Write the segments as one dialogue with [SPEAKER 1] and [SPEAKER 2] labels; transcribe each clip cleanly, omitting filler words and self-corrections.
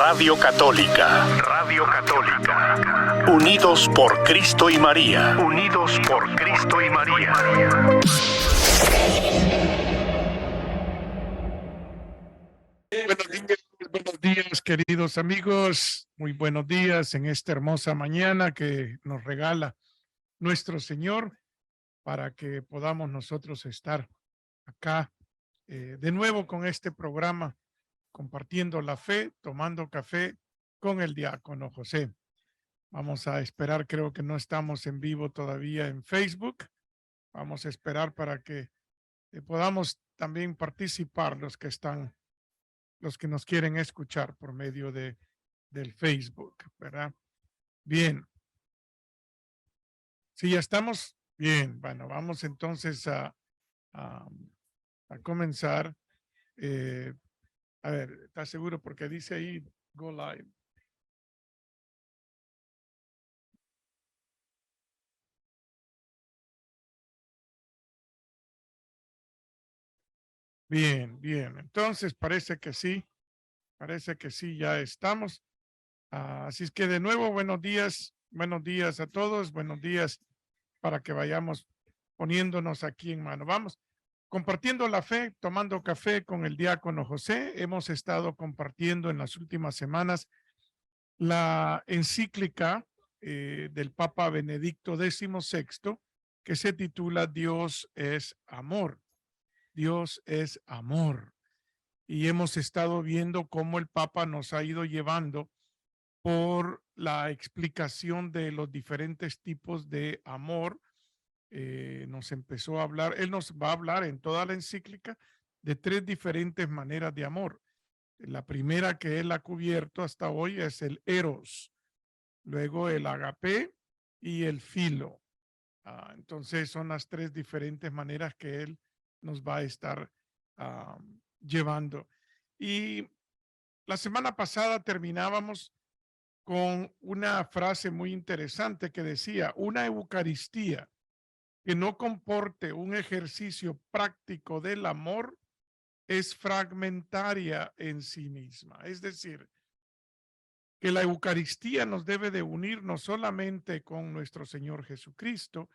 [SPEAKER 1] Radio Católica. Radio Católica. Unidos por Cristo y María. Unidos por Cristo y María.
[SPEAKER 2] Buenos días, queridos amigos. Muy buenos días en esta hermosa mañana que nos regala nuestro Señor para que podamos nosotros estar acá de nuevo con este programa, compartiendo la fe, tomando café con el diácono José. Vamos a esperar, creo que no estamos en vivo todavía en Facebook. Vamos a esperar para que podamos también participar los que nos quieren escuchar por medio del Facebook, ¿verdad? Bien. Si ya estamos, bien, bueno, vamos entonces a comenzar. A ver, ¿estás seguro? Porque dice ahí, go live. Bien, bien. Entonces parece que sí, ya estamos. Así es que de nuevo, buenos días a todos, buenos días para que vayamos poniéndonos aquí en mano. Vamos, compartiendo la fe, tomando café con el diácono José. Hemos estado compartiendo en las últimas semanas la encíclica del Papa Benedicto XVI, que se titula Dios es amor. Dios es amor. Y hemos estado viendo cómo el Papa nos ha ido llevando por la explicación de los diferentes tipos de amor. Nos empezó a hablar, él nos va a hablar en toda la encíclica de 3 diferentes maneras de amor. La primera que él ha cubierto hasta hoy es el eros, luego el agape y el filo. Entonces son las 3 diferentes maneras que él nos va a estar llevando. Y la semana pasada terminábamos con una frase muy interesante que decía: una Eucaristía que no comporte un ejercicio práctico del amor es fragmentaria en sí misma. Es decir, que la Eucaristía nos debe de unir no solamente con nuestro Señor Jesucristo,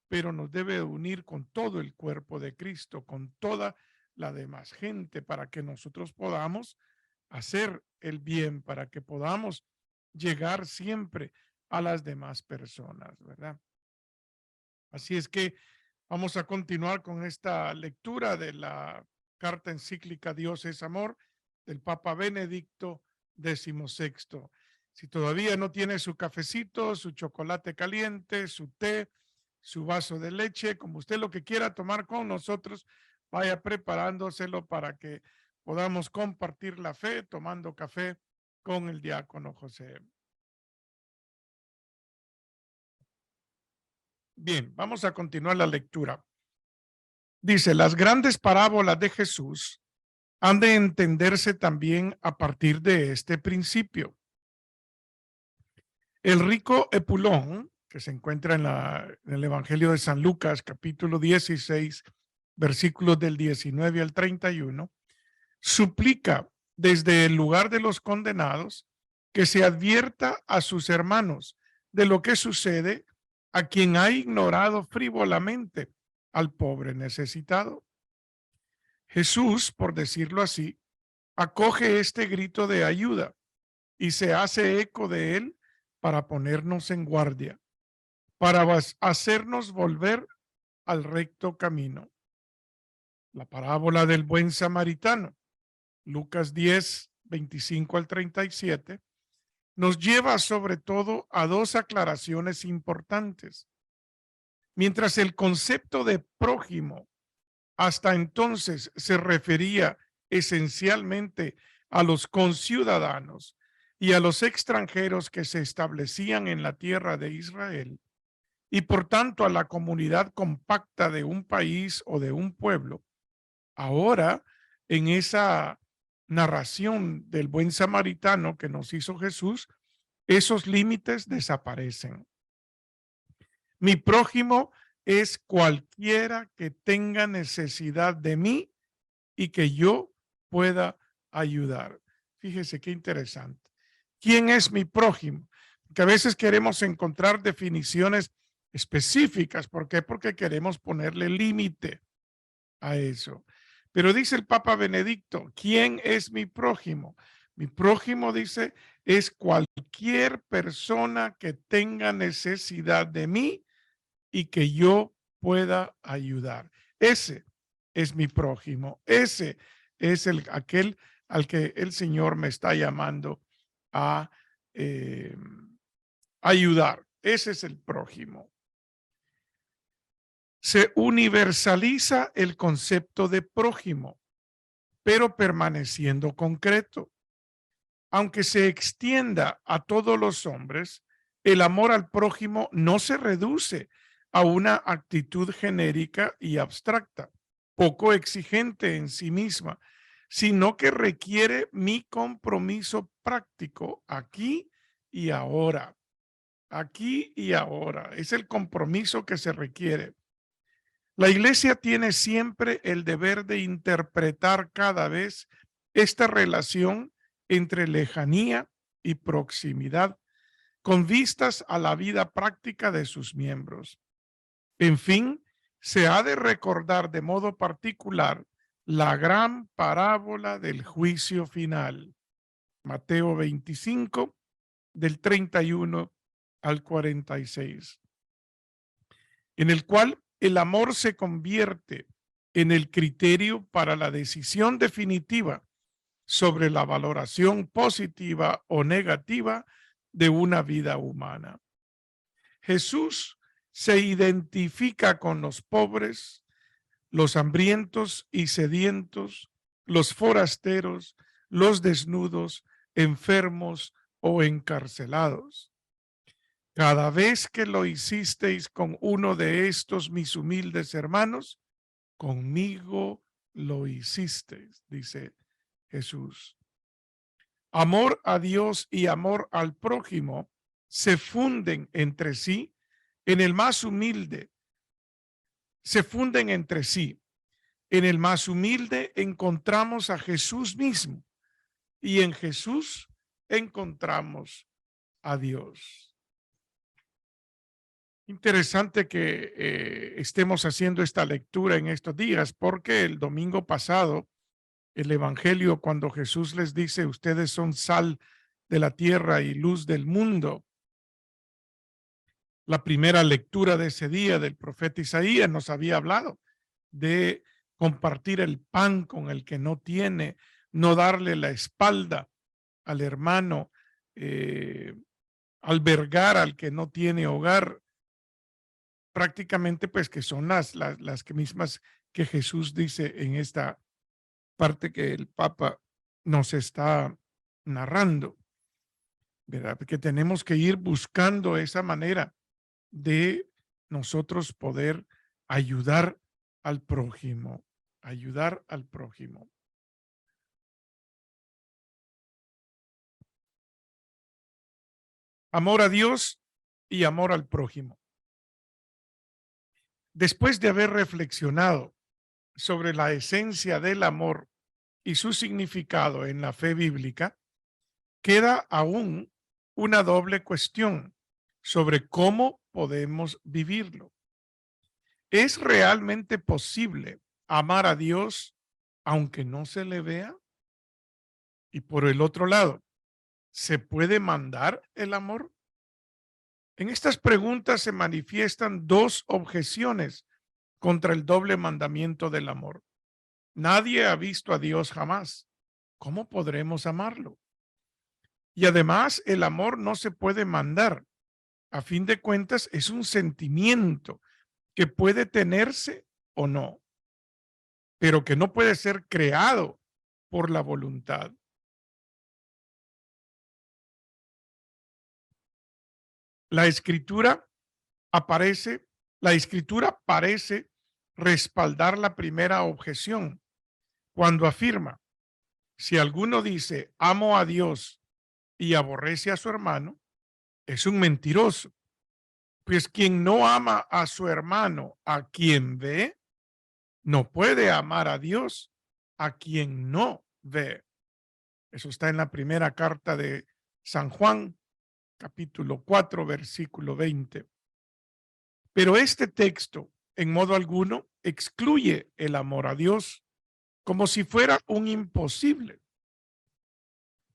[SPEAKER 2] pero nos debe de unir con todo el cuerpo de Cristo, con toda la demás gente, para que nosotros podamos hacer el bien, para que podamos llegar siempre a las demás personas, ¿verdad? Así es que vamos a continuar con esta lectura de la carta encíclica Dios es amor del Papa Benedicto XVI. Si todavía no tiene su cafecito, su chocolate caliente, su té, su vaso de leche, como usted lo que quiera tomar con nosotros, vaya preparándoselo para que podamos compartir la fe tomando café con el diácono José. Bien, vamos a continuar la lectura. Dice: las grandes parábolas de Jesús han de entenderse también a partir de este principio. El rico Epulón, que se encuentra en el Evangelio de San Lucas, capítulo 16, versículos del 19 al 31, suplica desde el lugar de los condenados que se advierta a sus hermanos de lo que sucede a quien ha ignorado frívolamente al pobre necesitado. Jesús, por decirlo así, acoge este grito de ayuda y se hace eco de él para ponernos en guardia, para hacernos volver al recto camino. La parábola del buen samaritano, Lucas 10, 25 al 37, nos lleva sobre todo a 2 aclaraciones importantes. Mientras el concepto de prójimo hasta entonces se refería esencialmente a los conciudadanos y a los extranjeros que se establecían en la tierra de Israel, y por tanto a la comunidad compacta de un país o de un pueblo, ahora en esa narración del buen samaritano que nos hizo Jesús, esos límites desaparecen. Mi prójimo es cualquiera que tenga necesidad de mí y que yo pueda ayudar. Fíjese qué interesante. ¿Quién es mi prójimo? Que a veces queremos encontrar definiciones específicas. ¿Por qué? Porque queremos ponerle límite a eso. Pero dice el Papa Benedicto, ¿quién es mi prójimo? Mi prójimo, dice, es cualquier persona que tenga necesidad de mí y que yo pueda ayudar. Ese es mi prójimo. Ese es aquel al que el Señor me está llamando a ayudar. Ese es el prójimo. Se universaliza el concepto de prójimo, pero permaneciendo concreto. Aunque se extienda a todos los hombres, el amor al prójimo no se reduce a una actitud genérica y abstracta, poco exigente en sí misma, sino que requiere mi compromiso práctico aquí y ahora. Aquí y ahora. Es el compromiso que se requiere. La iglesia tiene siempre el deber de interpretar cada vez esta relación entre lejanía y proximidad con vistas a la vida práctica de sus miembros. En fin, se ha de recordar de modo particular la gran parábola del juicio final, Mateo 25, del 31 al 46, en el cual el amor se convierte en el criterio para la decisión definitiva sobre la valoración positiva o negativa de una vida humana. Jesús se identifica con los pobres, los hambrientos y sedientos, los forasteros, los desnudos, enfermos o encarcelados. Cada vez que lo hicisteis con uno de estos mis humildes hermanos, conmigo lo hicisteis, dice Jesús. Amor a Dios y amor al prójimo se funden entre sí en el más humilde, se funden entre sí. En el más humilde encontramos a Jesús mismo y en Jesús encontramos a Dios. Interesante que estemos haciendo esta lectura en estos días, porque el domingo pasado, el Evangelio, cuando Jesús les dice, ustedes son sal de la tierra y luz del mundo, la primera lectura de ese día del profeta Isaías nos había hablado de compartir el pan con el que no tiene, no darle la espalda al hermano, albergar al que no tiene hogar, prácticamente pues que son las que mismas que Jesús dice en esta parte que el Papa nos está narrando, ¿verdad? Que tenemos que ir buscando esa manera de nosotros poder ayudar al prójimo, ayudar al prójimo. Amor a Dios y amor al prójimo. Después de haber reflexionado sobre la esencia del amor y su significado en la fe bíblica, queda aún una doble cuestión sobre cómo podemos vivirlo. ¿Es realmente posible amar a Dios aunque no se le vea? Y por el otro lado, ¿se puede mandar el amor? En estas preguntas se manifiestan dos objeciones contra el doble mandamiento del amor. Nadie ha visto a Dios jamás. ¿Cómo podremos amarlo? Y además, el amor no se puede mandar. A fin de cuentas, es un sentimiento que puede tenerse o no, pero que no puede ser creado por la voluntad. La escritura la escritura parece respaldar la primera objeción cuando afirma, si alguno dice amo a Dios y aborrece a su hermano, es un mentiroso. Pues quien no ama a su hermano a quien ve, no puede amar a Dios a quien no ve. Eso está en la primera carta de San Juan, capítulo 4, versículo 20. Pero este texto, en modo alguno, excluye el amor a Dios como si fuera un imposible.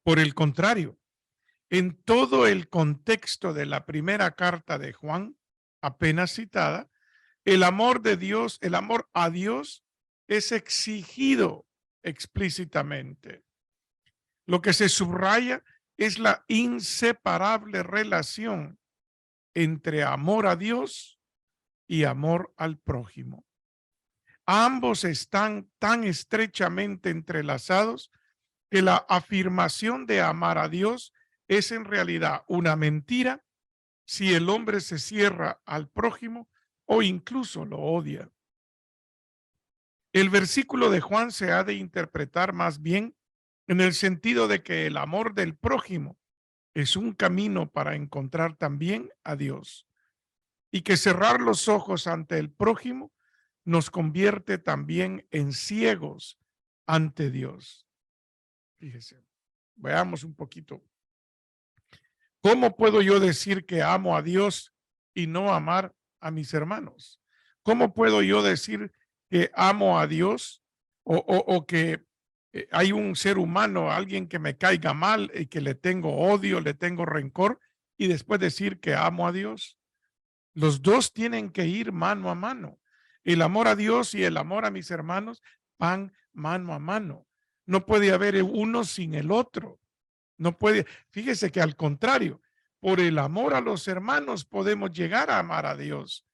[SPEAKER 2] Por el contrario, en todo el contexto de la primera carta de Juan, apenas citada, el amor de Dios, el amor a Dios es exigido explícitamente. Lo que se subraya es la inseparable relación entre amor a Dios y amor al prójimo. Ambos están tan estrechamente entrelazados que la afirmación de amar a Dios es en realidad una mentira si el hombre se cierra al prójimo o incluso lo odia. El versículo de Juan se ha de interpretar más bien en el sentido de que el amor del prójimo es un camino para encontrar también a Dios y que cerrar los ojos ante el prójimo nos convierte también en ciegos ante Dios. Fíjese, veamos un poquito. ¿Cómo puedo yo decir que amo a Dios y no amar a mis hermanos? ¿Cómo puedo yo decir que amo a Dios o que hay un ser humano, alguien que me caiga mal y que le tengo odio, le tengo rencor y después decir que amo a Dios? Los dos tienen que ir mano a mano. El amor a Dios y el amor a mis hermanos van mano a mano. No puede haber uno sin el otro. No puede. Fíjese que al contrario, por el amor a los hermanos podemos llegar a amar a Dios.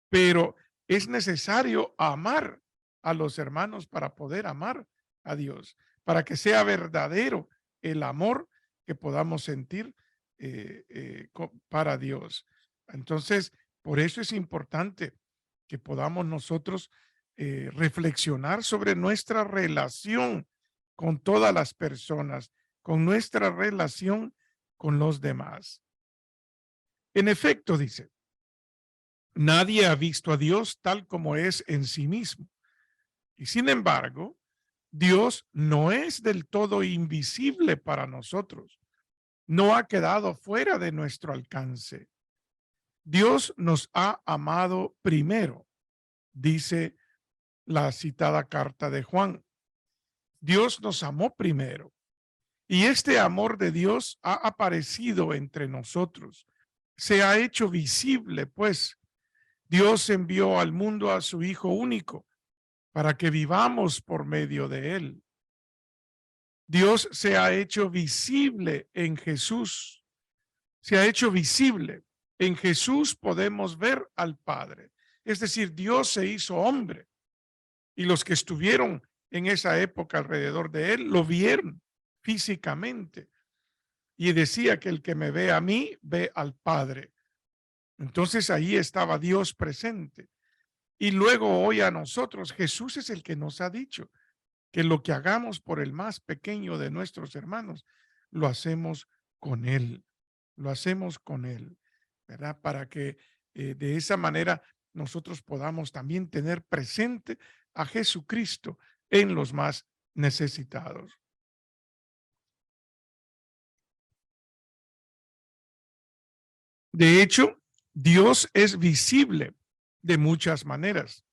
[SPEAKER 2] Pero es necesario amar a los hermanos para poder amar a Dios, para que sea verdadero el amor que podamos sentir para Dios. Entonces, por eso es importante que podamos nosotros reflexionar sobre nuestra relación con todas las personas, con nuestra relación con los demás. En efecto, dice, nadie ha visto a Dios tal como es en sí mismo. Y sin embargo, Dios no es del todo invisible para nosotros. No ha quedado fuera de nuestro alcance. Dios nos ha amado primero, dice la citada carta de Juan. Dios nos amó primero. Y este amor de Dios ha aparecido entre nosotros. Se ha hecho visible, pues. Dios envió al mundo a su Hijo único para que vivamos por medio de él. Dios se ha hecho visible en Jesús. Se ha hecho visible. En Jesús podemos ver al Padre. Es decir, Dios se hizo hombre y los que estuvieron en esa época alrededor de él lo vieron físicamente y decía que el que me ve a mí ve al Padre. Entonces ahí estaba Dios presente. Y luego hoy a nosotros, Jesús es el que nos ha dicho que lo que hagamos por el más pequeño de nuestros hermanos, lo hacemos con Él, lo hacemos con Él, ¿verdad? Para que de esa manera nosotros podamos también tener presente a Jesucristo en los más necesitados. De hecho, Dios es visible de muchas maneras.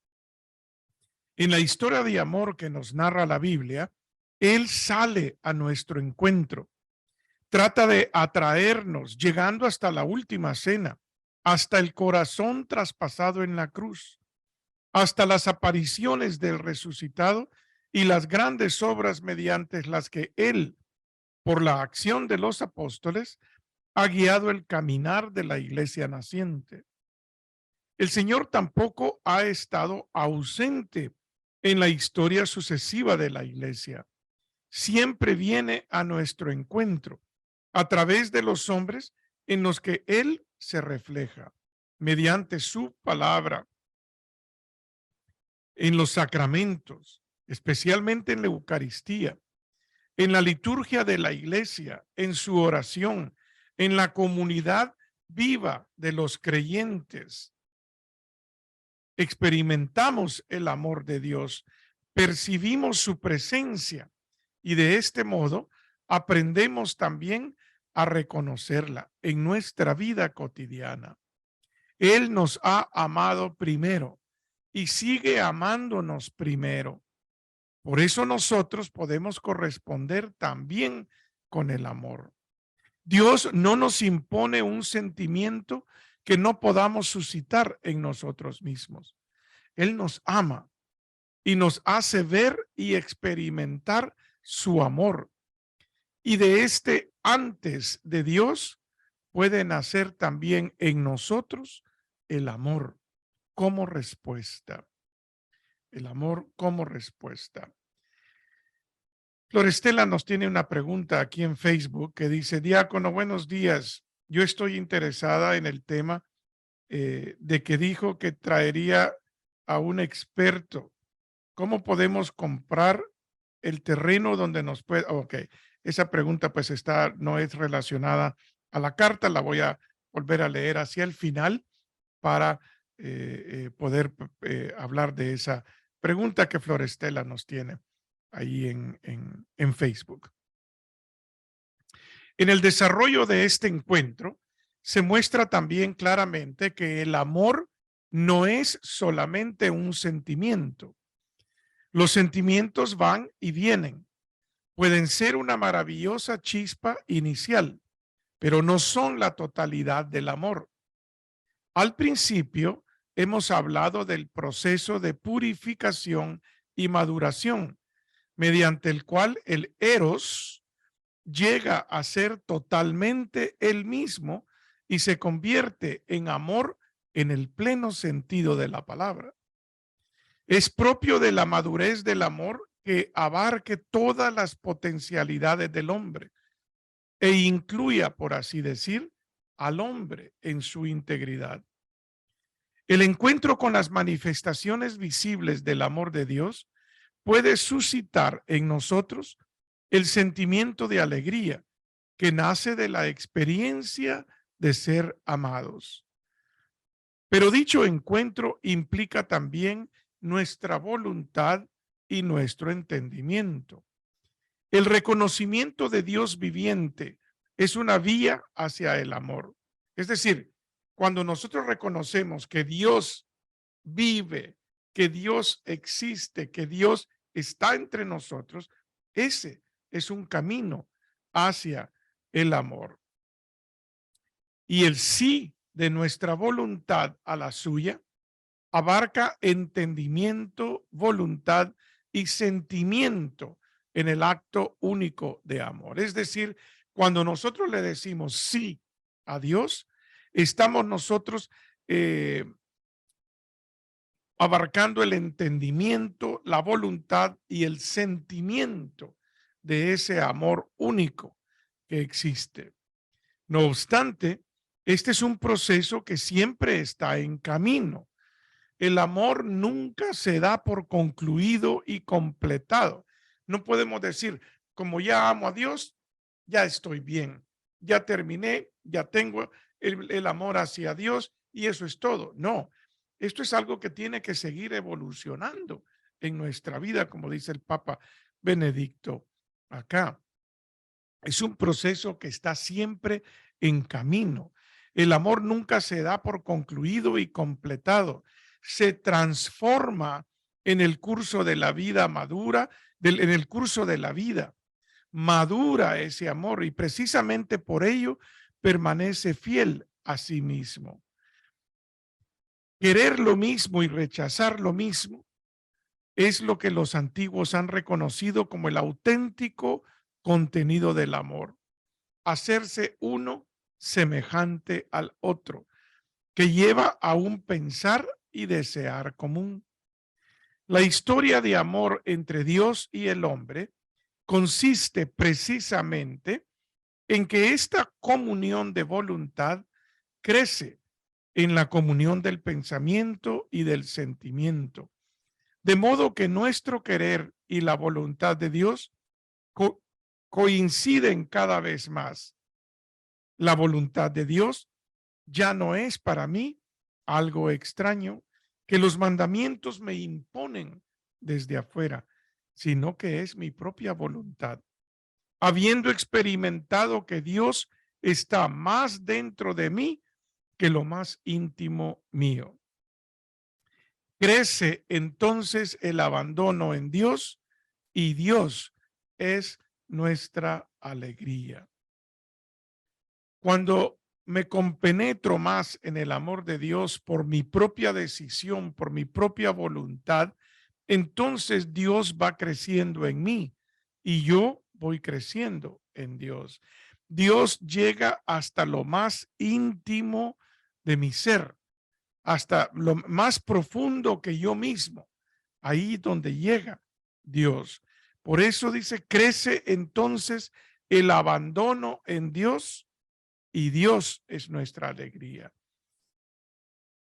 [SPEAKER 2] En la historia de amor que nos narra la Biblia, Él sale a nuestro encuentro, trata de atraernos, llegando hasta la última cena, hasta el corazón traspasado en la cruz, hasta las apariciones del resucitado y las grandes obras mediante las que Él, por la acción de los apóstoles, ha guiado el caminar de la iglesia naciente. El Señor tampoco ha estado ausente en la historia sucesiva de la iglesia. Siempre viene a nuestro encuentro a través de los hombres en los que Él se refleja, mediante su palabra, en los sacramentos, especialmente en la Eucaristía, en la liturgia de la iglesia, en su oración, en la comunidad viva de los creyentes. Experimentamos el amor de Dios, percibimos su presencia y de este modo aprendemos también a reconocerla en nuestra vida cotidiana. Él nos ha amado primero y sigue amándonos primero. Por eso nosotros podemos corresponder también con el amor. Dios no nos impone un sentimiento que no podamos suscitar en nosotros mismos. Él nos ama y nos hace ver y experimentar su amor. Y de este antes de Dios puede nacer también en nosotros el amor como respuesta. El amor como respuesta. Florestela nos tiene una pregunta aquí en Facebook que dice: Diácono, buenos días. Yo estoy interesada en el tema de que dijo que traería a un experto. ¿Cómo podemos comprar el terreno donde nos puede? Ok, esa pregunta pues no es relacionada a la carta, la voy a volver a leer hacia el final para poder hablar de esa pregunta que Florestela nos tiene ahí en Facebook. En el desarrollo de este encuentro se muestra también claramente que el amor no es solamente un sentimiento. Los sentimientos van y vienen. Pueden ser una maravillosa chispa inicial, pero no son la totalidad del amor. Al principio hemos hablado del proceso de purificación y maduración, mediante el cual el eros llega a ser totalmente el mismo y se convierte en amor en el pleno sentido de la palabra. Es propio de la madurez del amor que abarque todas las potencialidades del hombre e incluya, por así decir, al hombre en su integridad. El encuentro con las manifestaciones visibles del amor de Dios puede suscitar en nosotros el sentimiento de alegría que nace de la experiencia de ser amados. Pero dicho encuentro implica también nuestra voluntad y nuestro entendimiento. El reconocimiento de Dios viviente es una vía hacia el amor. Es decir, cuando nosotros reconocemos que Dios vive, que Dios existe, que Dios está entre nosotros, ese es un camino hacia el amor. Y el sí de nuestra voluntad a la suya abarca entendimiento, voluntad y sentimiento en el acto único de amor. Es decir, cuando nosotros le decimos sí a Dios, estamos nosotros abarcando el entendimiento, la voluntad y el sentimiento de ese amor único que existe. No obstante, este es un proceso que siempre está en camino. El amor nunca se da por concluido y completado. No podemos decir, como ya amo a Dios, ya estoy bien, ya terminé, ya tengo el amor hacia Dios y eso es todo. No, esto es algo que tiene que seguir evolucionando en nuestra vida, como dice el Papa Benedicto acá. Es un proceso que está siempre en camino. El amor nunca se da por concluido y completado. Se transforma en el curso de la vida madura, en el curso de la vida. Madura ese amor y precisamente por ello permanece fiel a sí mismo. Querer lo mismo y rechazar lo mismo es lo que los antiguos han reconocido como el auténtico contenido del amor. Hacerse uno semejante al otro, que lleva a un pensar y desear común. La historia de amor entre Dios y el hombre consiste precisamente en que esta comunión de voluntad crece en la comunión del pensamiento y del sentimiento, de modo que nuestro querer y la voluntad de Dios coinciden cada vez más. La voluntad de Dios ya no es para mí algo extraño que los mandamientos me imponen desde afuera, sino que es mi propia voluntad. habiendo experimentado que Dios está más dentro de mí que lo más íntimo mío. Crece entonces el abandono en Dios y Dios es nuestra alegría. Cuando me compenetro más en el amor de Dios por mi propia decisión, por mi propia voluntad, entonces Dios va creciendo en mí y yo voy creciendo en Dios. Dios llega hasta lo más íntimo de mi ser, hasta lo más profundo que yo mismo. Ahí donde llega Dios. Por eso dice, crece entonces el abandono en Dios y Dios es nuestra alegría.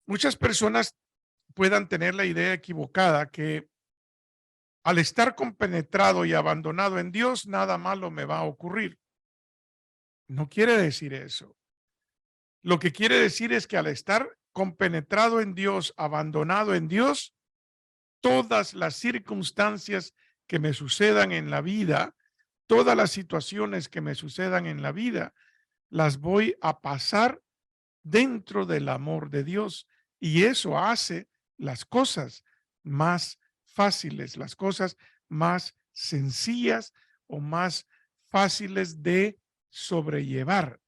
[SPEAKER 2] Muchas personas puedan tener la idea equivocada que al estar compenetrado y abandonado en Dios, nada malo me va a ocurrir. No quiere decir eso. Lo que quiere decir es que al estar compenetrado en Dios, abandonado en Dios, todas las circunstancias que me sucedan en la vida, todas las situaciones que me sucedan en la vida, las voy a pasar dentro del amor de Dios. Y eso hace las cosas más fáciles, las cosas más sencillas o más fáciles de sobrellevar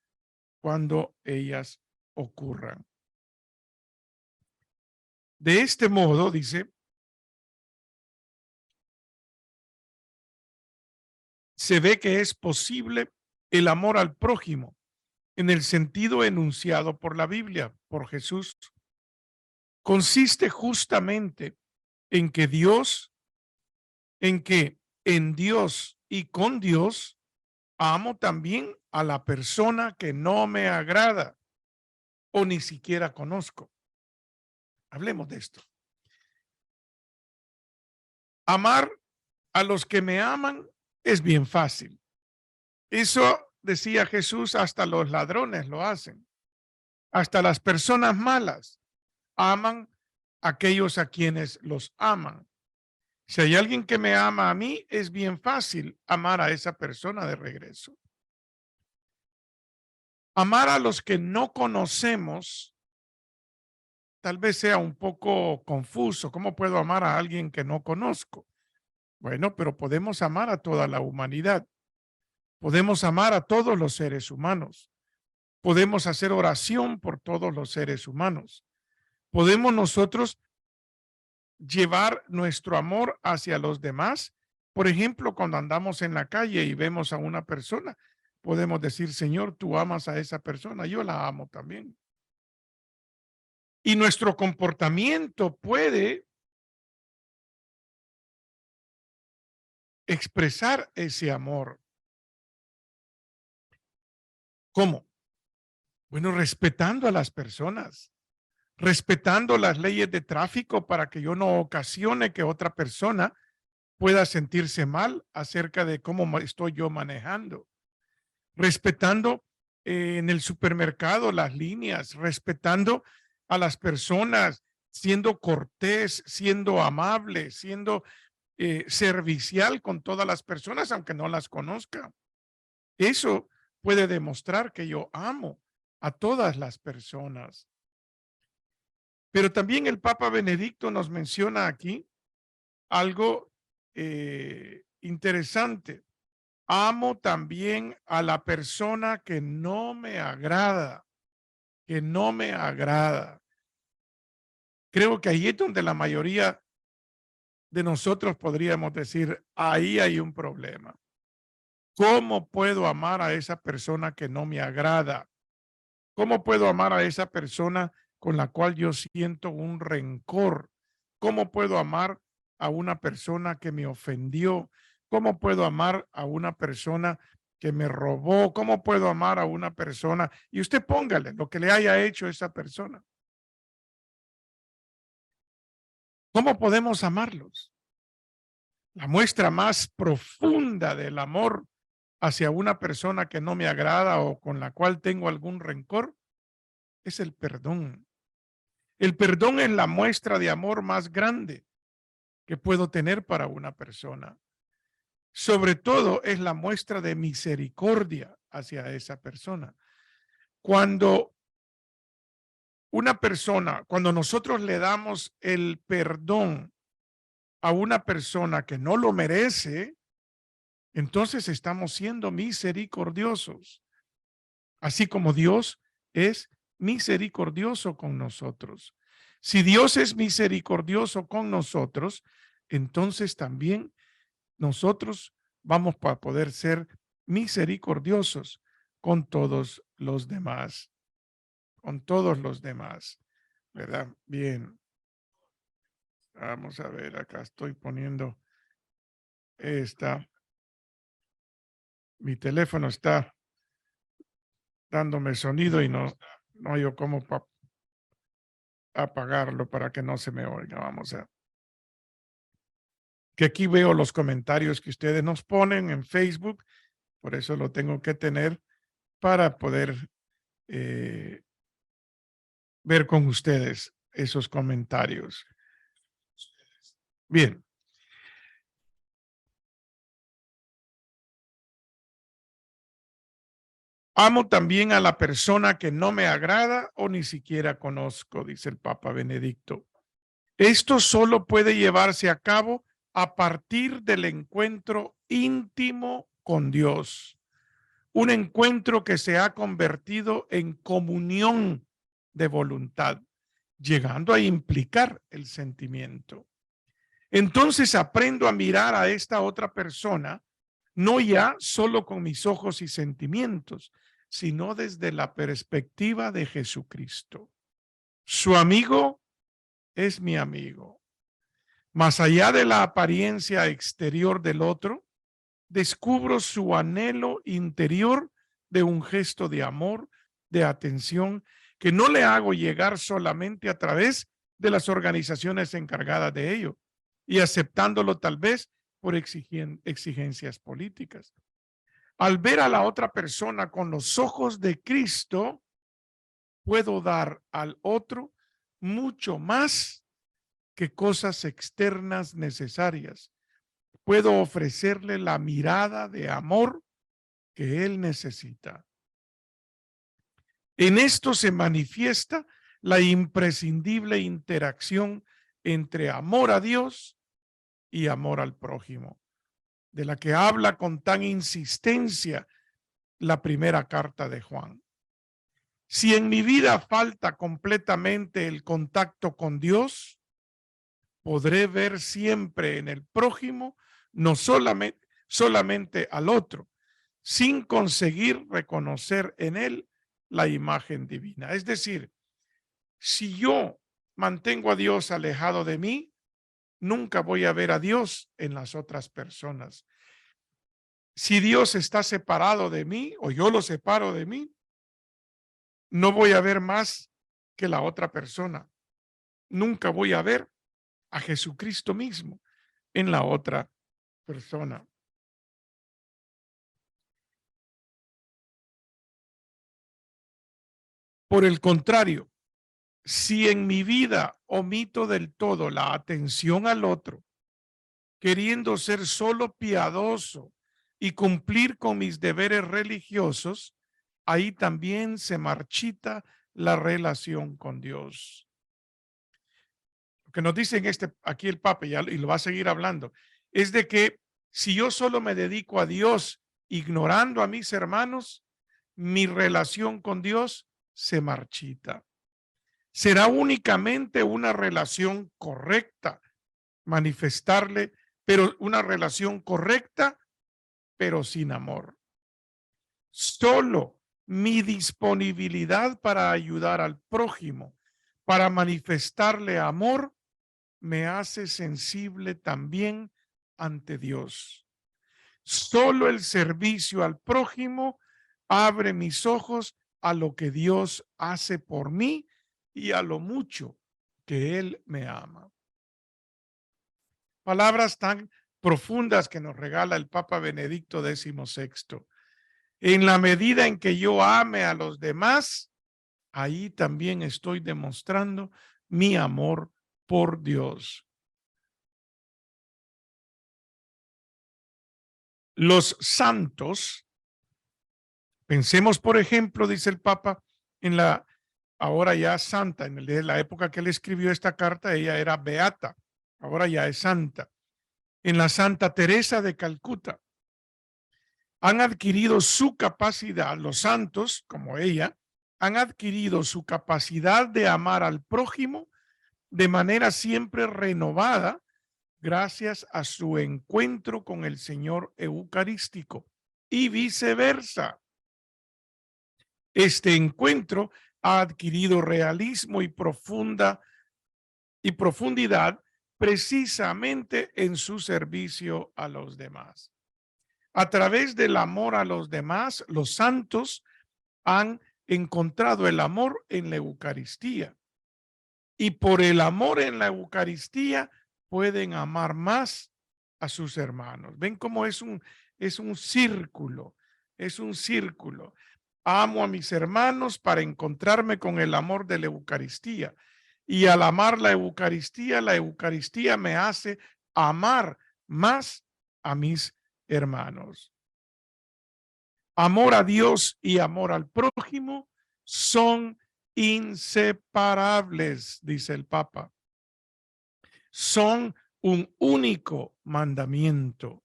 [SPEAKER 2] cuando ellas ocurran. De este modo, dice, se ve que es posible el amor al prójimo en el sentido enunciado por la Biblia, por Jesús. Consiste justamente en que en Dios y con Dios amo también a la persona que no me agrada o ni siquiera conozco. Hablemos de esto. Amar a los que me aman es bien fácil. Eso decía Jesús, hasta los ladrones lo hacen. Hasta las personas malas aman a aquellos a quienes los aman. Si hay alguien que me ama a mí, es bien fácil amar a esa persona de regreso. Amar a los que no conocemos tal vez sea un poco confuso. ¿Cómo puedo amar a alguien que no conozco? Bueno, pero podemos amar a toda la humanidad. Podemos amar a todos los seres humanos. Podemos hacer oración por todos los seres humanos. Podemos nosotros llevar nuestro amor hacia los demás. Por ejemplo, cuando andamos en la calle y vemos a una persona, podemos decir, Señor, tú amas a esa persona, yo la amo también. Y nuestro comportamiento puede expresar ese amor. ¿Cómo? Bueno, respetando a las personas, respetando las leyes de tráfico para que yo no ocasione que otra persona pueda sentirse mal acerca de cómo estoy yo manejando, respetando en el supermercado las líneas, respetando a las personas, siendo cortés, siendo amable, siendo servicial con todas las personas, aunque no las conozca. Eso puede demostrar que yo amo a todas las personas. Pero también el Papa Benedicto nos menciona aquí algo interesante. Amo también a la persona que no me agrada, que no me agrada. Creo que ahí es donde la mayoría de nosotros podríamos decir, ahí hay un problema. ¿Cómo puedo amar a esa persona que no me agrada? ¿Cómo puedo amar a esa persona con la cual yo siento un rencor? ¿Cómo puedo amar a una persona que me ofendió? ¿Cómo puedo amar a una persona que me robó? ¿Cómo puedo amar a una persona? Y usted póngale lo que le haya hecho a esa persona. ¿Cómo podemos amarlos? La muestra más profunda del amor hacia una persona que no me agrada o con la cual tengo algún rencor es el perdón. El perdón es la muestra de amor más grande que puedo tener para una persona. sobre todo es la muestra de misericordia hacia esa persona. Cuando cuando nosotros le damos el perdón a una persona que no lo merece, entonces estamos siendo misericordiosos, así como Dios es misericordioso con nosotros. Si Dios es misericordioso con nosotros, entonces también nosotros vamos a poder ser misericordiosos con todos los demás, ¿verdad? Bien, vamos a ver, acá estoy poniendo mi teléfono está dándome sonido y no hay cómo apagarlo para que no se me oiga. Vamos a que aquí veo los comentarios que ustedes nos ponen en Facebook, por eso lo tengo que tener para poder ver con ustedes esos comentarios. Bien. Amo también a la persona que no me agrada o ni siquiera conozco, dice el Papa Benedicto. Esto solo puede llevarse a cabo a partir del encuentro íntimo con Dios. Un encuentro que se ha convertido en comunión de voluntad, llegando a implicar el sentimiento. Entonces aprendo a mirar a esta otra persona, no ya solo con mis ojos y sentimientos, sino desde la perspectiva de Jesucristo. Su amigo es mi amigo. Más allá de la apariencia exterior del otro, descubro su anhelo interior de un gesto de amor, de atención, que no le hago llegar solamente a través de las organizaciones encargadas de ello y aceptándolo tal vez por exigencias políticas. Al ver a la otra persona con los ojos de Cristo, puedo dar al otro mucho más que cosas externas necesarias. Puedo ofrecerle la mirada de amor que él necesita. En esto se manifiesta la imprescindible interacción entre amor a Dios y amor al prójimo, de la que habla con tan insistencia la primera carta de Juan. Si en mi vida falta completamente el contacto con Dios, podré ver siempre en el prójimo no solamente al otro, sin conseguir reconocer en él la imagen divina. Es decir, si yo mantengo a Dios alejado de mí, nunca voy a ver a Dios en las otras personas. Si Dios está separado de mí o yo lo separo de mí, no voy a ver más que la otra persona. Nunca voy a ver a Jesucristo mismo en la otra persona. Por el contrario, si en mi vida omito del todo la atención al otro, queriendo ser solo piadoso y cumplir con mis deberes religiosos, ahí también se marchita la relación con Dios. Lo que nos dice aquí el Papa, y lo va a seguir hablando, es de que si yo solo me dedico a Dios ignorando a mis hermanos, mi relación con Dios se marchita. Será únicamente una relación correcta, manifestarle, pero una relación correcta, pero sin amor. Solo mi disponibilidad para ayudar al prójimo, para manifestarle amor, me hace sensible también ante Dios. Solo el servicio al prójimo abre mis ojos a lo que Dios hace por mí y a lo mucho que Él me ama. Palabras tan profundas que nos regala el Papa Benedicto XVI. En la medida en que yo ame a los demás, ahí también estoy demostrando mi amor por Dios. Los santos, pensemos por ejemplo, dice el Papa, en la ahora ya santa, en la época que él escribió esta carta, ella era beata, ahora ya es santa. En la Santa Teresa de Calcuta, han adquirido su capacidad, los santos, como ella, han adquirido su capacidad de amar al prójimo de manera siempre renovada gracias a su encuentro con el Señor Eucarístico y viceversa. Este encuentro ha adquirido realismo y profundidad precisamente en su servicio a los demás. A través del amor a los demás, los santos han encontrado el amor en la Eucaristía. Y por el amor en la Eucaristía pueden amar más a sus hermanos. ¿Ven cómo es un círculo? Es un círculo. Amo a mis hermanos para encontrarme con el amor de la Eucaristía. Y al amar la Eucaristía me hace amar más a mis hermanos. Amor a Dios y amor al prójimo son inseparables, dice el Papa. Son un único mandamiento,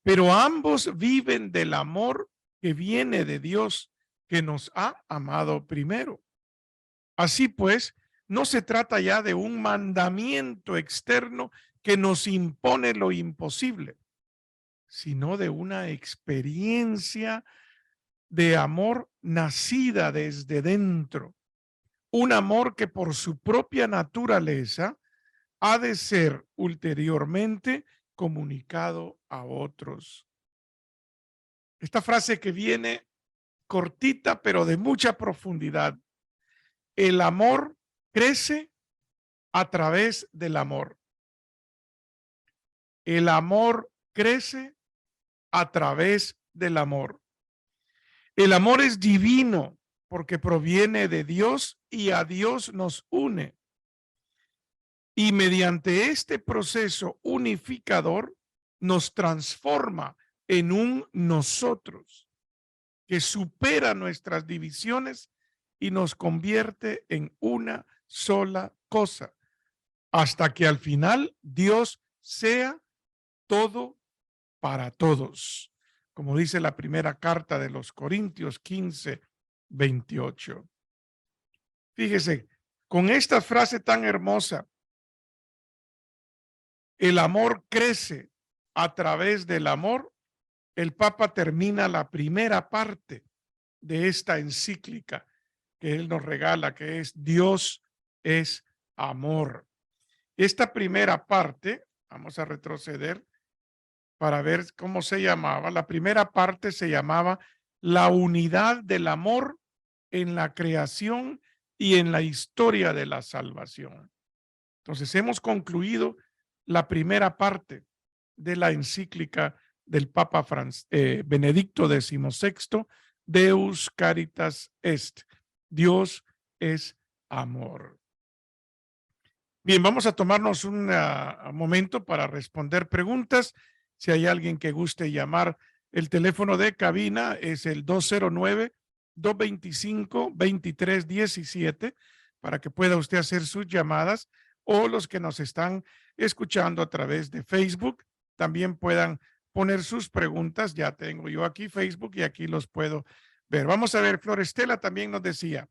[SPEAKER 2] pero ambos viven del amor que viene de Dios, que nos ha amado primero. Así pues, no se trata ya de un mandamiento externo que nos impone lo imposible, sino de una experiencia de amor nacida desde dentro, un amor que por su propia naturaleza ha de ser ulteriormente comunicado a otros. Esta frase que viene cortita pero de mucha profundidad. El amor crece a través del amor. El amor crece a través del amor. El amor es divino porque proviene de Dios y a Dios nos une. Y mediante este proceso unificador nos transforma en un nosotros que supera nuestras divisiones y nos convierte en una sola cosa, hasta que al final Dios sea todo para todos, como dice la primera carta de los Corintios 15:28. Fíjese, con esta frase tan hermosa, el amor crece a través del amor, el Papa termina la primera parte de esta encíclica que él nos regala, que es Dios es amor. Esta primera parte, vamos a retroceder para ver cómo se llamaba. La primera parte se llamaba la unidad del amor en la creación y en la historia de la salvación. Entonces hemos concluido la primera parte de la encíclica del Papa Benedicto XVI, Deus Caritas Est, Dios es amor. Bien, vamos a tomarnos un momento para responder preguntas. Si hay alguien que guste llamar, el teléfono de cabina es el 209-225-2317 para que pueda usted hacer sus llamadas, o los que nos están escuchando a través de Facebook también puedan poner sus preguntas. Ya tengo yo aquí Facebook y aquí los puedo ver. Vamos a ver, Florestela también nos decía,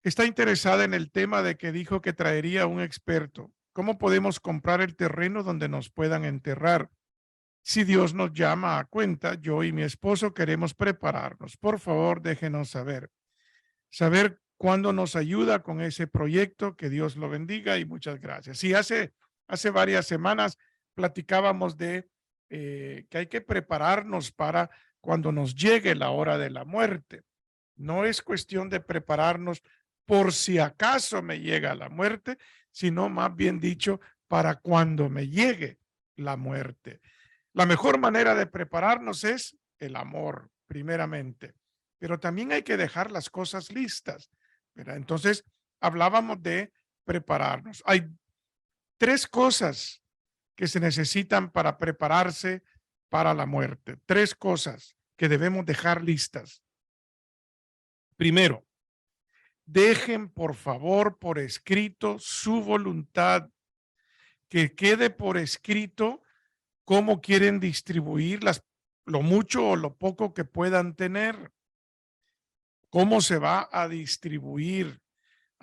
[SPEAKER 2] está interesada en el tema de que dijo que traería un experto. ¿Cómo podemos comprar el terreno donde nos puedan enterrar? Si Dios nos llama a cuenta, yo y mi esposo queremos prepararnos. Por favor, déjenos saber cuándo nos ayuda con ese proyecto. Que Dios lo bendiga y muchas gracias. Sí, hace varias semanas platicábamos de que hay que prepararnos para cuando nos llegue la hora de la muerte. No es cuestión de prepararnos por si acaso me llega la muerte, sino más bien dicho, para cuando me llegue la muerte. La mejor manera de prepararnos es el amor, primeramente, pero también hay que dejar las cosas listas, ¿verdad? Entonces, hablábamos de prepararnos. Hay tres cosas que se necesitan para prepararse para la muerte. 3 cosas que debemos dejar listas. Primero, dejen por favor por escrito su voluntad, que quede por escrito cómo quieren distribuir lo mucho o lo poco que puedan tener, cómo se va a distribuir.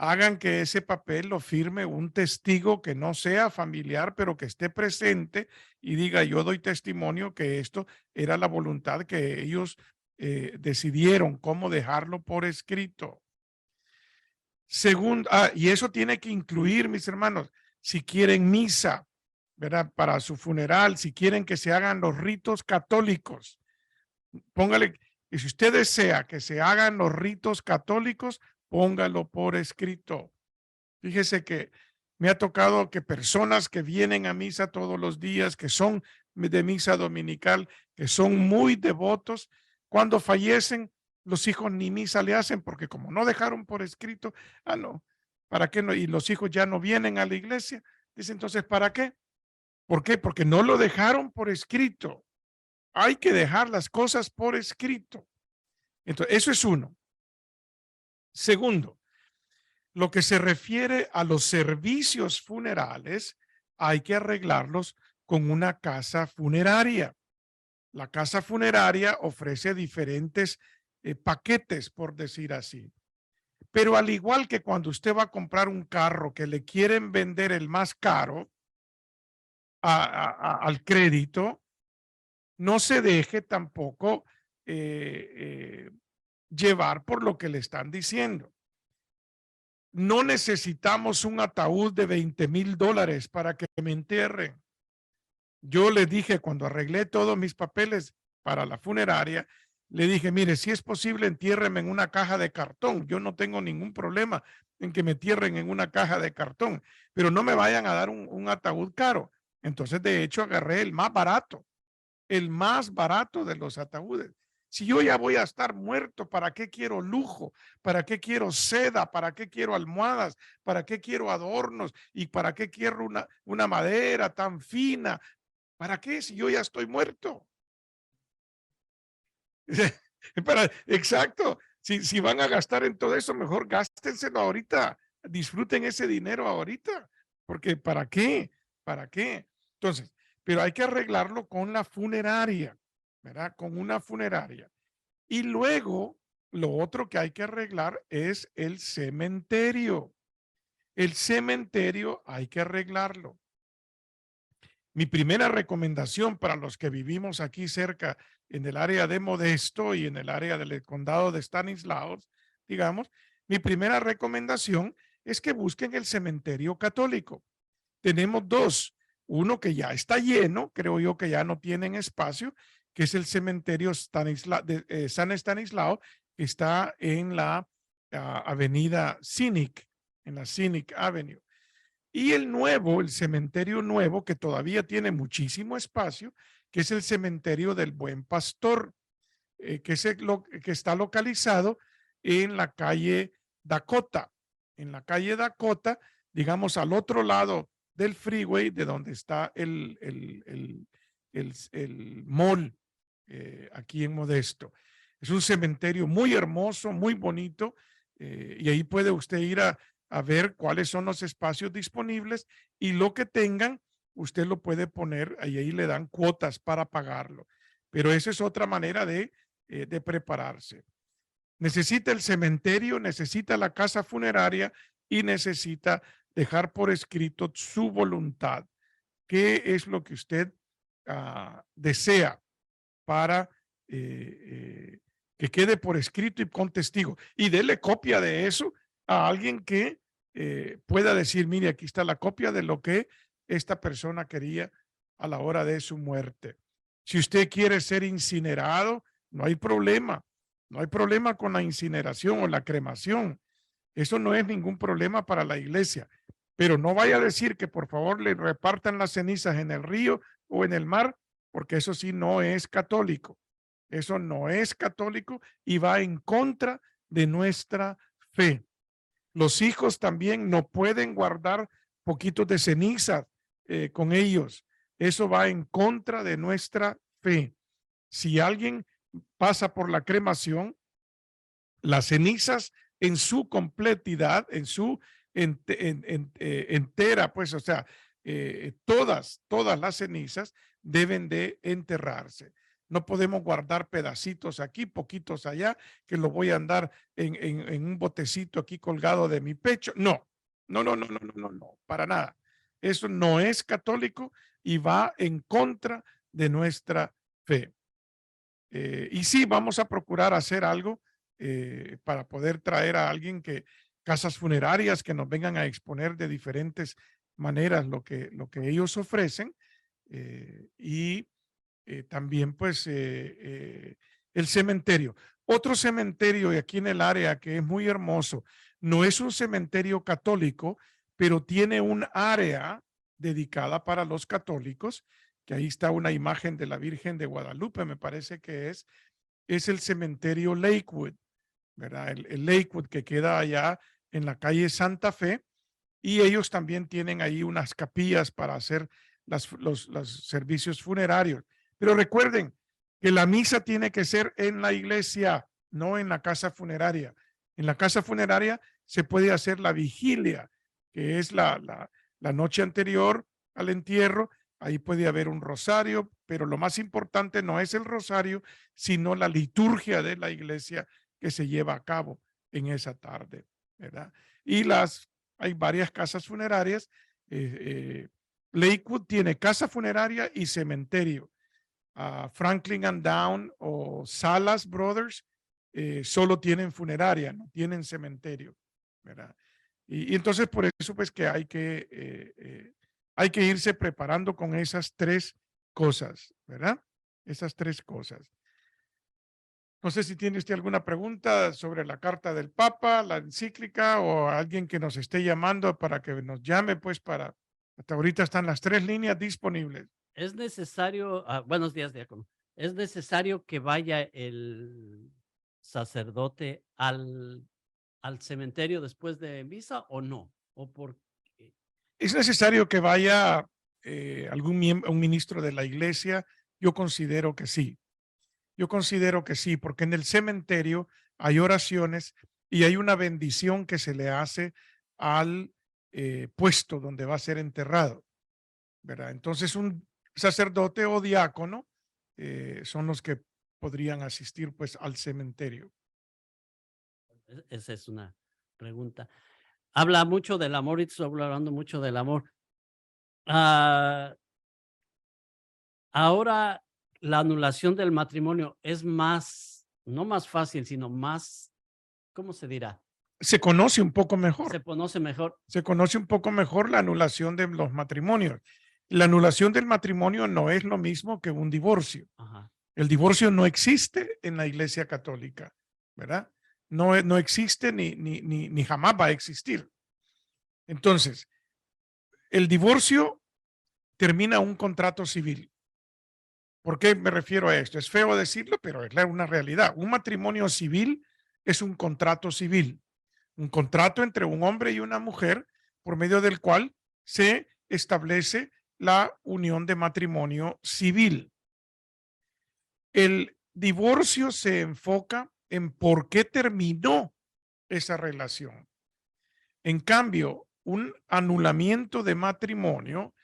[SPEAKER 2] Hagan que ese papel lo firme un testigo que no sea familiar, pero que esté presente y diga, yo doy testimonio que esto era la voluntad que ellos decidieron, cómo dejarlo por escrito. Segundo, y eso tiene que incluir, mis hermanos, si quieren misa, ¿verdad? Para su funeral, si quieren que se hagan los ritos católicos, póngale, y si usted desea que se hagan los ritos católicos, póngalo por escrito. Fíjese que me ha tocado que personas que vienen a misa todos los días, que son de misa dominical, que son muy devotos, cuando fallecen, los hijos ni misa le hacen porque como no dejaron por escrito, no, ¿para qué no? Y los hijos ya no vienen a la iglesia. Dice entonces, ¿para qué? ¿Por qué? Porque no lo dejaron por escrito. Hay que dejar las cosas por escrito. Entonces, eso es uno. Segundo, lo que se refiere a los servicios funerales, hay que arreglarlos con una casa funeraria. La casa funeraria ofrece diferentes paquetes, por decir así. Pero al igual que cuando usted va a comprar un carro que le quieren vender el más caro al crédito, no se deje tampoco llevar por lo que le están diciendo. No necesitamos un ataúd de $20,000 para que me entierren. Yo le dije cuando arreglé todos mis papeles para la funeraria, le dije, mire, si es posible, entiérreme en una caja de cartón. Yo no tengo ningún problema en que me entierren en una caja de cartón, pero no me vayan a dar un ataúd caro. Entonces, de hecho, agarré el más barato de los ataúdes. Si yo ya voy a estar muerto, ¿para qué quiero lujo? ¿Para qué quiero seda? ¿Para qué quiero almohadas? ¿Para qué quiero adornos? ¿Y para qué quiero una madera tan fina? ¿Para qué si yo ya estoy muerto? Exacto. Si van a gastar en todo eso, mejor gástenselo ahorita. Disfruten ese dinero ahorita. Porque ¿para qué? ¿Para qué? Entonces, pero hay que arreglarlo con la funeraria, ¿verdad? Con una funeraria. Y luego, lo otro que hay que arreglar es el cementerio. El cementerio hay que arreglarlo. Mi primera recomendación para los que vivimos aquí cerca en el área de Modesto y en el área del condado de Stanislaus, digamos, mi primera recomendación es que busquen el cementerio católico. Tenemos 2, uno que ya está lleno, creo yo que ya no tienen espacio, que es el cementerio San Estanislao, que está en la avenida Scenic, en la Scenic Avenue. Y el cementerio nuevo, que todavía tiene muchísimo espacio, que es el cementerio del Buen Pastor, que está localizado en la calle Dakota. En la calle Dakota, digamos, al otro lado del freeway, de donde está el mall aquí en Modesto. Es un cementerio muy hermoso, muy bonito, y ahí puede usted ir a ver cuáles son los espacios disponibles y lo que tengan, usted lo puede poner, ahí le dan cuotas para pagarlo. Pero esa es otra manera de prepararse. Necesita el cementerio, necesita la casa funeraria y necesita dejar por escrito su voluntad. ¿Qué es lo que usted desea para que quede por escrito y con testigo? Y dele copia de eso a alguien que pueda decir, mire, aquí está la copia de lo que esta persona quería a la hora de su muerte. Si usted quiere ser incinerado, no hay problema. No hay problema con la incineración o la cremación. Eso no es ningún problema para la iglesia. Pero no vaya a decir que por favor le repartan las cenizas en el río o en el mar, porque eso sí no es católico. Eso no es católico y va en contra de nuestra fe. Los hijos también no pueden guardar poquitos de ceniza con ellos. Eso va en contra de nuestra fe. Si alguien pasa por la cremación, las cenizas en su completidad, en su entera, pues, o sea, todas las cenizas deben de enterrarse. No podemos guardar pedacitos aquí, poquitos allá, que lo voy a andar en un botecito aquí colgado de mi pecho. No, no, para nada. Eso no es católico y va en contra de nuestra fe. Y sí, vamos a procurar hacer algo para poder traer a alguien casas funerarias que nos vengan a exponer de diferentes maneras lo que ellos ofrecen. Y también pues el cementerio. Otro cementerio aquí en el área que es muy hermoso, no es un cementerio católico, pero tiene un área dedicada para los católicos, que ahí está una imagen de la Virgen de Guadalupe, me parece que es el cementerio Lakewood, ¿verdad? El Lakewood que queda allá en la calle Santa Fe, y ellos también tienen ahí unas capillas para hacer los servicios funerarios. Pero recuerden que la misa tiene que ser en la iglesia, no en la casa funeraria. En la casa funeraria se puede hacer la vigilia, que es la noche anterior al entierro. Ahí puede haber un rosario, pero lo más importante no es el rosario, sino la liturgia de la iglesia que se lleva a cabo en esa tarde, ¿verdad? Y hay varias casas funerarias. Lakewood tiene casa funeraria y cementerio. Franklin and Down o Salas Brothers solo tienen funeraria, no tienen cementerio, ¿verdad? Y entonces por eso pues que hay que irse preparando con esas tres cosas, ¿verdad? Esas tres cosas. No sé si tiene usted alguna pregunta sobre la carta del Papa, la encíclica, o alguien que nos esté llamando para que nos llame, pues hasta ahorita están las tres líneas disponibles.
[SPEAKER 3] Es necesario, buenos días, diácono. ¿Es necesario que vaya el sacerdote al cementerio después de misa o no? ¿O por qué?
[SPEAKER 2] Es necesario que vaya un ministro de la iglesia. Yo considero que sí. Yo considero que sí, porque en el cementerio hay oraciones y hay una bendición que se le hace al puesto donde va a ser enterrado, ¿verdad? Entonces un sacerdote o diácono son los que podrían asistir pues al cementerio.
[SPEAKER 3] Esa es una pregunta. Habla mucho del amor y estoy hablando mucho del amor. Ahora la anulación del matrimonio es más, no más fácil, sino más, ¿cómo se dirá?
[SPEAKER 2] Se conoce un poco mejor.
[SPEAKER 3] Se conoce mejor.
[SPEAKER 2] Se conoce un poco mejor la anulación de los matrimonios. La anulación del matrimonio no es lo mismo que un divorcio.
[SPEAKER 3] Ajá.
[SPEAKER 2] El divorcio no existe en la Iglesia Católica, ¿verdad? No existe ni jamás va a existir. Entonces, el divorcio termina un contrato civil. ¿Por qué me refiero a esto? Es feo decirlo, pero es una realidad. Un matrimonio civil es un contrato civil, un contrato entre un hombre y una mujer por medio del cual se establece la unión de matrimonio civil. El divorcio se enfoca en por qué terminó esa relación. En cambio, un anulamiento de matrimonio,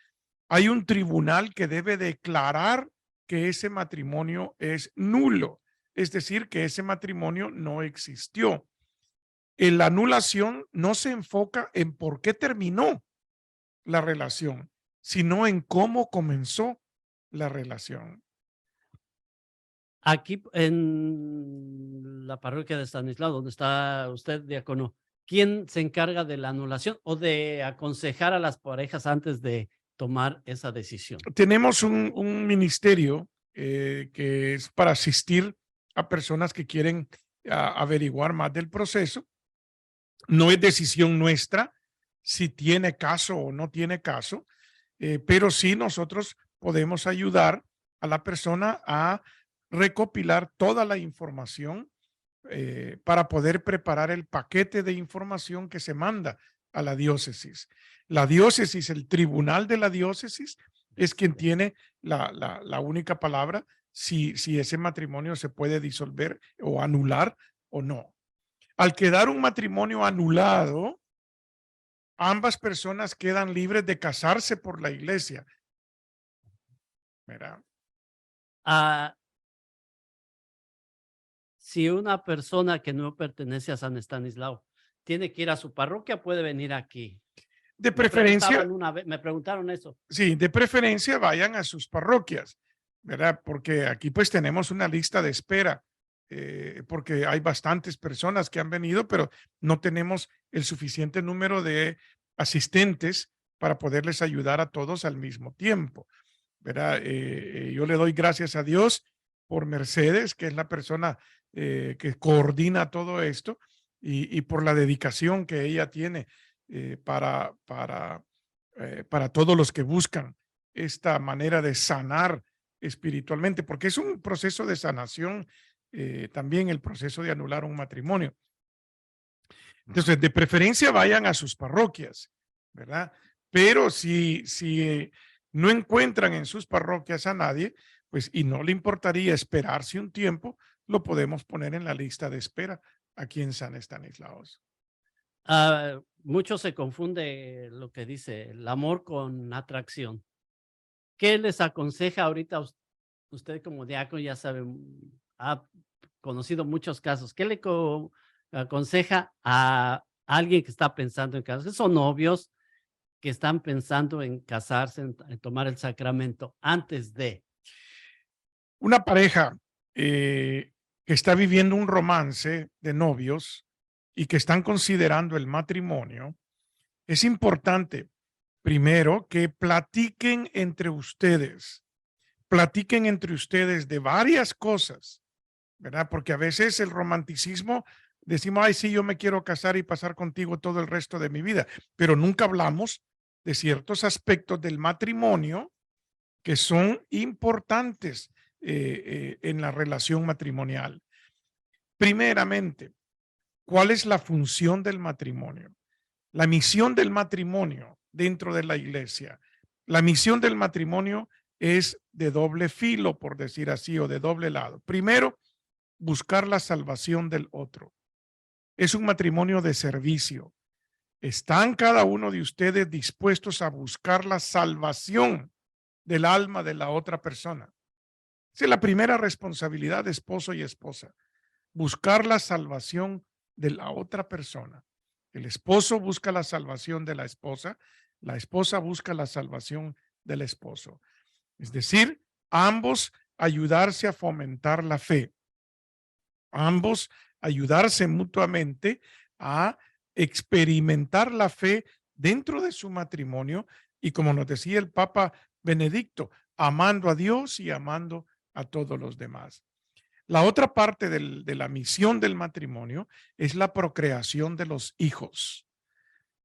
[SPEAKER 2] hay un tribunal que debe declarar que ese matrimonio es nulo, es decir, que ese matrimonio no existió. La anulación no se enfoca en por qué terminó la relación, sino en cómo comenzó la relación.
[SPEAKER 3] Aquí en la parroquia de Estanislao, donde está usted, diácono, ¿quién se encarga de la anulación o de aconsejar a las parejas antes de tomar esa decisión?
[SPEAKER 2] Tenemos un ministerio que es para asistir a personas que quieren averiguar más del proceso. No es decisión nuestra si tiene caso o no tiene caso, pero sí nosotros podemos ayudar a la persona a recopilar toda la información para poder preparar el paquete de información que se manda a la diócesis. La diócesis, el tribunal de la diócesis, es quien tiene la única palabra si ese matrimonio se puede disolver o anular o no. Al quedar un matrimonio anulado, ambas personas quedan libres de casarse por la iglesia. ¿Verdad?
[SPEAKER 3] Ah, si una persona que no pertenece a San Estanislao tiene que ir a su parroquia, puede venir aquí.
[SPEAKER 2] De preferencia,
[SPEAKER 3] Me preguntaron eso.
[SPEAKER 2] sí, de preferencia vayan a sus parroquias, ¿verdad? Porque aquí pues tenemos una lista de espera, porque hay bastantes personas que han venido, pero no tenemos el suficiente número de asistentes para poderles ayudar a todos al mismo tiempo, ¿verdad? Yo le doy gracias a Dios por Mercedes, que es la persona que coordina todo esto, y por la dedicación que ella tiene para todos los que buscan esta manera de sanar espiritualmente, porque es un proceso de sanación, también el proceso de anular un matrimonio. Entonces, de preferencia vayan a sus parroquias, ¿verdad? Pero si no encuentran en sus parroquias a nadie, pues y no le importaría esperarse un tiempo, lo podemos poner en la lista de espera aquí en San Estanislaos.
[SPEAKER 3] Mucho se confunde lo que dice el amor con atracción. ¿Qué les aconseja ahorita usted como diácono? Ya sabe, ha conocido muchos casos. ¿Qué le aconseja a alguien que está pensando en casarse? Son novios que están pensando en casarse, en tomar el sacramento antes de.
[SPEAKER 2] Una pareja que está viviendo un romance de novios y que están considerando el matrimonio, es importante, primero, que platiquen entre ustedes de varias cosas, ¿verdad? Porque a veces el romanticismo, decimos, ay, sí, yo me quiero casar y pasar contigo todo el resto de mi vida, pero nunca hablamos de ciertos aspectos del matrimonio que son importantes en la relación matrimonial. Primeramente, ¿cuál es la función del matrimonio? La misión del matrimonio dentro de la iglesia. La misión del matrimonio es de doble filo, por decir así, o de doble lado. Primero, buscar la salvación del otro. Es un matrimonio de servicio. ¿Están cada uno de ustedes dispuestos a buscar la salvación del alma de la otra persona? Esa es la primera responsabilidad de esposo y esposa. Buscar la salvación de la otra persona. El esposo busca la salvación de la esposa busca la salvación del esposo. Es decir, ambos ayudarse a fomentar la fe, ambos ayudarse mutuamente a experimentar la fe dentro de su matrimonio y, como nos decía el Papa Benedicto, amando a Dios y amando a todos los demás. La otra parte de la misión del matrimonio es la procreación de los hijos.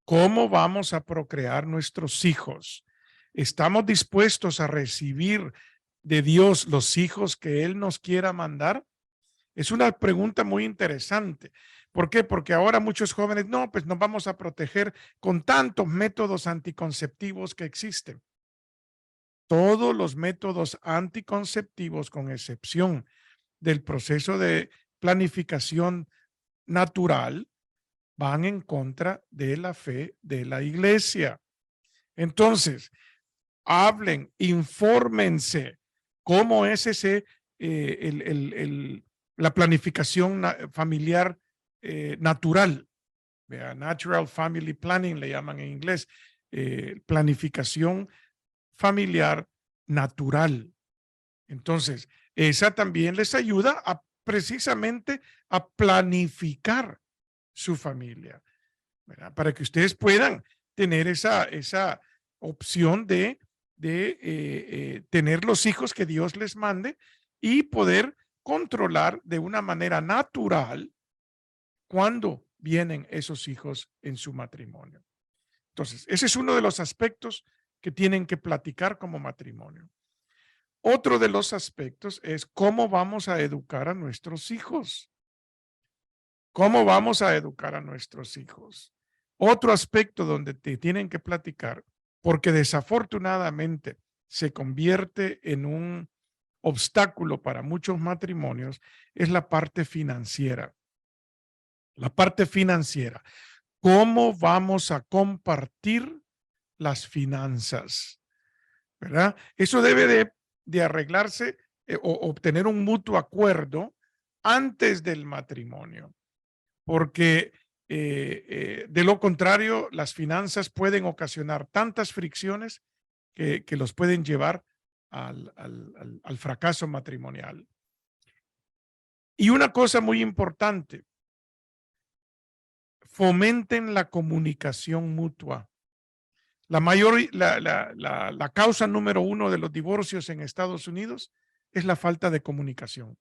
[SPEAKER 2] ¿Cómo vamos a procrear nuestros hijos? ¿Estamos dispuestos a recibir de Dios los hijos que Él nos quiera mandar? Es una pregunta muy interesante. ¿Por qué? Porque ahora muchos jóvenes, no, pues nos vamos a proteger con tantos métodos anticonceptivos que existen. Todos los métodos anticonceptivos, con excepción del proceso de planificación natural, van en contra de la fe de la iglesia. Entonces, hablen, infórmense cómo es la planificación familiar natural. Vea, natural family planning le llaman en inglés, planificación familiar natural. Entonces, esa también les ayuda a precisamente a planificar su familia, ¿verdad? Para que ustedes puedan tener esa opción de tener los hijos que Dios les mande y poder controlar de una manera natural cuando vienen esos hijos en su matrimonio. Entonces, ese es uno de los aspectos que tienen que platicar como matrimonio. Otro de los aspectos es cómo vamos a educar a nuestros hijos. ¿Cómo vamos a educar a nuestros hijos? Otro aspecto donde te tienen que platicar, porque desafortunadamente se convierte en obstáculo para muchos matrimonios es la parte financiera. La parte financiera. ¿Cómo vamos a compartir las finanzas? ¿Verdad? Eso debe de arreglarse o obtener un mutuo acuerdo antes del matrimonio, porque de lo contrario, las finanzas pueden ocasionar tantas fricciones que los pueden llevar al fracaso matrimonial. Y una cosa muy importante, fomenten la comunicación mutua. La causa número uno de los divorcios en Estados Unidos es la falta de comunicación.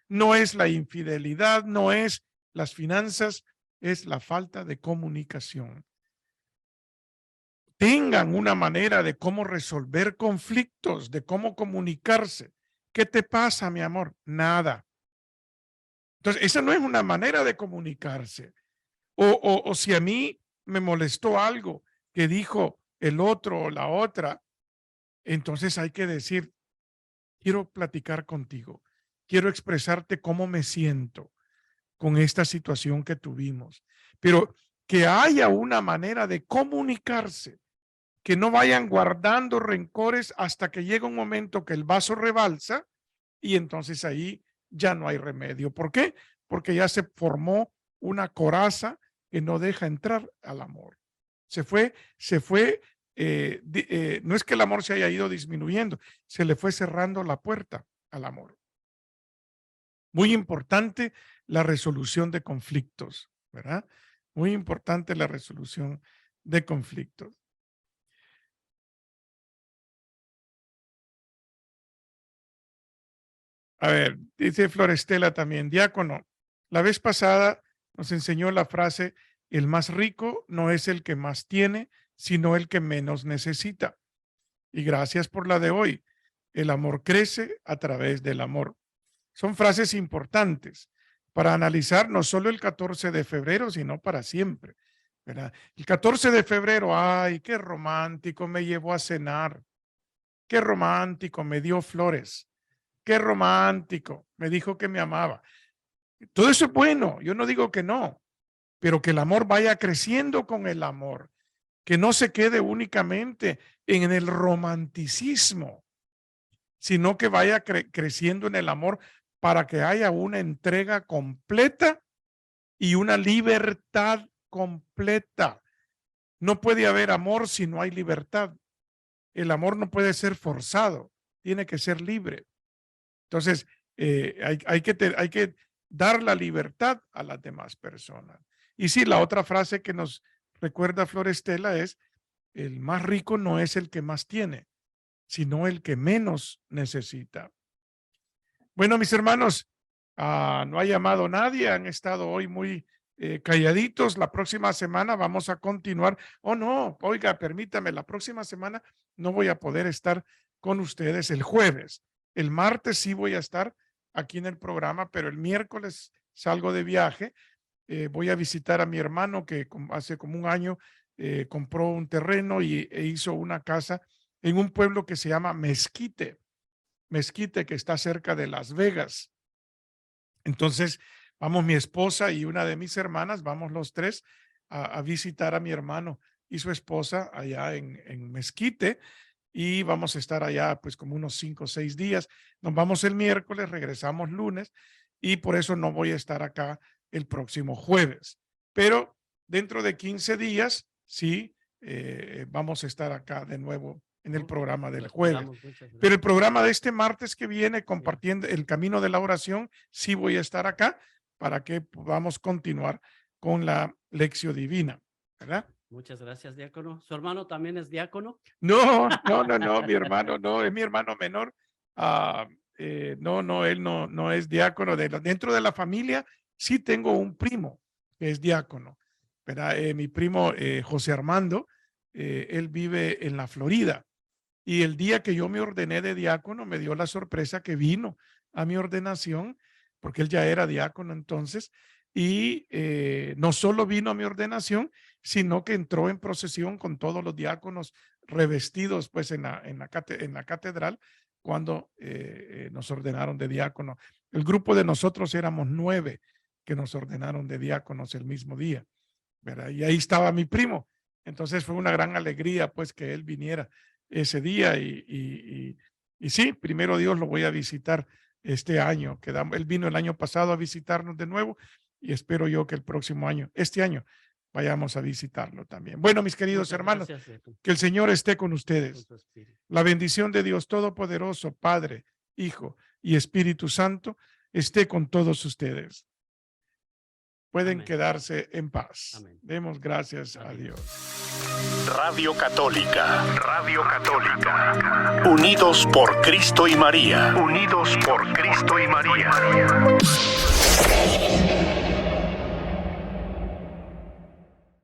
[SPEAKER 2] No es la infidelidad, no es las finanzas, es la falta de comunicación. Tengan una manera de cómo resolver conflictos, de cómo comunicarse. ¿Qué te pasa, mi amor? Nada. Entonces, esa no es una manera de comunicarse. O si a mí me molestó algo que dijo el otro o la otra, entonces hay que decir, quiero platicar contigo, quiero expresarte cómo me siento con esta situación que tuvimos, pero que haya una manera de comunicarse, que no vayan guardando rencores hasta que llega un momento que el vaso rebalsa y entonces ahí ya no hay remedio. ¿Por qué? Porque ya se formó una coraza que no deja entrar al amor. No es que el amor se haya ido disminuyendo, se le fue cerrando la puerta al amor. Muy importante la resolución de conflictos, ¿verdad? Muy importante la resolución de conflictos. A ver, dice Florestela también, diácono, la vez pasada nos enseñó la frase, el más rico no es el que más tiene, sino el que menos necesita. Y gracias por la de hoy. El amor crece a través del amor. Son frases importantes para analizar no solo el 14 de febrero, sino para siempre, ¿verdad? El 14 de febrero, ay, qué romántico, me llevó a cenar. Qué romántico, me dio flores. Qué romántico, me dijo que me amaba. Todo eso es bueno, yo no digo que no, pero que el amor vaya creciendo con el amor, que no se quede únicamente en el romanticismo, sino que vaya creciendo en el amor para que haya una entrega completa y una libertad completa. No puede haber amor si no hay libertad. El amor no puede ser forzado, tiene que ser libre. Entonces, hay que dar la libertad a las demás personas. Y sí, la otra frase que nos recuerda Florestela es, el más rico no es el que más tiene, sino el que menos necesita. Bueno, mis hermanos, no ha llamado nadie, han estado hoy muy calladitos. La próxima semana vamos a continuar. Oh, no, oiga, permítame, la próxima semana no voy a poder estar con ustedes el jueves. El martes sí voy a estar aquí en el programa, pero el miércoles salgo de viaje. Voy a visitar a mi hermano que hace como un año compró un terreno e hizo una casa en un pueblo que se llama Mesquite, que está cerca de Las Vegas. Entonces, vamos mi esposa y una de mis hermanas, vamos los tres a visitar a mi hermano y su esposa allá en Mesquite, y vamos a estar allá pues como unos 5 o 6 días. Nos vamos el miércoles, regresamos lunes, y por eso no voy a estar acá el próximo jueves. Pero dentro de 15 días, sí, vamos a estar acá de nuevo en el programa del jueves. Pero el programa de este martes que viene, compartiendo el camino de la oración, sí voy a estar acá para que podamos continuar con la lección divina, ¿verdad?
[SPEAKER 3] Muchas gracias, diácono. ¿Su hermano también es diácono?
[SPEAKER 2] No, mi hermano no, es mi hermano menor. No, él no es diácono. Dentro de la familia sí tengo un primo que es diácono, ¿verdad? Mi primo José Armando, él vive en la Florida. Y el día que yo me ordené de diácono, me dio la sorpresa que vino a mi ordenación, porque él ya era diácono entonces, y no solo vino a mi ordenación, sino que entró en procesión con todos los diáconos revestidos pues en la catedral, cuando nos ordenaron de diácono. El grupo de nosotros éramos 9 que nos ordenaron de diáconos el mismo día, ¿verdad? Y ahí estaba mi primo. Entonces fue una gran alegría pues que él viniera ese día y sí, primero Dios lo voy a visitar este año. Él vino el año pasado a visitarnos de nuevo y espero yo que el próximo año, este año, vayamos a visitarlo también. Bueno, mis queridos
[SPEAKER 3] Muchas
[SPEAKER 2] hermanos,
[SPEAKER 3] gracias, diácono,
[SPEAKER 2] que el Señor esté con
[SPEAKER 3] con
[SPEAKER 2] ustedes.
[SPEAKER 3] su espíritu.
[SPEAKER 2] La bendición de Dios Todopoderoso, Padre, Hijo y Espíritu Santo, esté con todos ustedes. Pueden
[SPEAKER 3] Amén.
[SPEAKER 2] quedarse en paz.
[SPEAKER 3] Amén.
[SPEAKER 2] Demos gracias a
[SPEAKER 3] Amén.
[SPEAKER 2] Dios.
[SPEAKER 1] Radio Católica. Radio Católica. Unidos por Cristo y María. Unidos por Cristo y María.